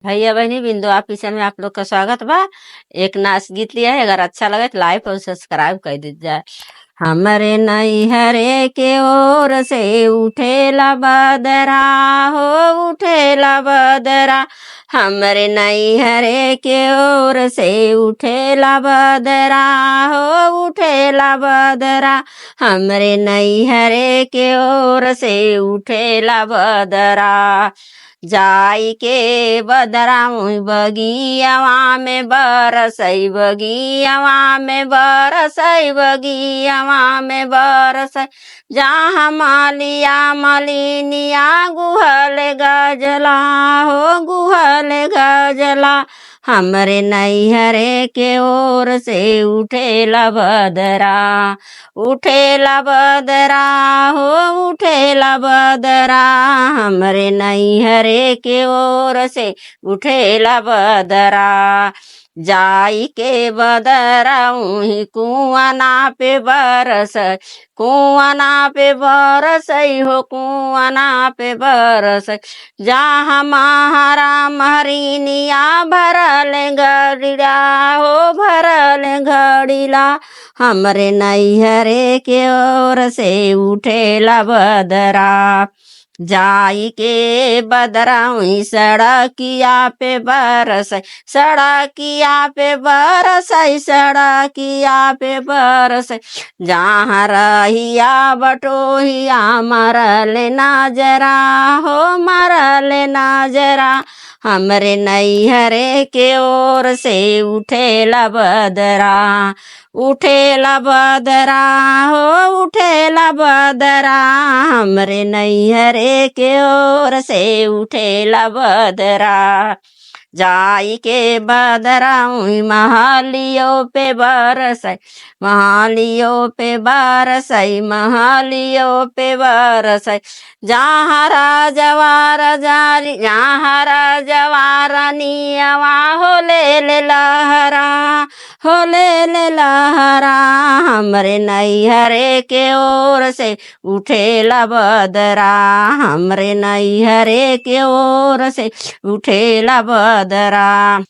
भैया बहनी बिंदु ऑफिस में आप लोग का स्वागत बा। एक नाच गीत लिया है, अगर अच्छा लगे तो लाइक और सब्सक्राइब कर दीजिए। हमरे नैहरे के ओर से उठेला बदरा हो, उठेला बदरा। हमरे नैहरे के ओर से उठेला बदरा हो, उठेला बदरा। हमरे नैहरे के ओर से उठेला बदरा। जाई के बदरा मुई बगियावा में बरसई, बगियावा में बरसई, बगियावा में बरसई। जहाँ मालिया मलिनिया गुहल गजला हो, गुहल गजला। हमरे नैहरे के ओर से उठेला बदरा, उठेला बदरा हो, उठेला बदरा। हमरे नैहरे के ओर से उठेला बदरा। जाई के बदरा उही कुआना पे बरस, कुआना पे बरसई हो, कुआना पे बरसई। जहाँ महारा महरिनिया भरल घड़िला हो, भरल घड़िला। हमरे नैहरे के ओर से उठेला बदरा। जाई के बदरा हुई सड़किया पे बरसई, सड़किया पे बरसई, सड़किया पे बरसई। जहाँ रहिया बटोहिया मरल नजरा हो, मरल नजरा। हमरे नैहरे के ओर से उठेला बदरा, उठेला बदरा हो, उठेला बदरा। हमरे नैहरे के ओर से उठेला बदरा। जाई के बदरा उही महलियों पे बरसई, महलियों पे बरसई, महलियों पे बरसई। जहाँ राजवार जारी, जहाँ राजवार नियवा हो ले ले लहरा, हो ले ले लहरा। हमरे नैहरे के ओर से उठेला बदरा, हमरे नैहरे के ओर से उठेला बदरा।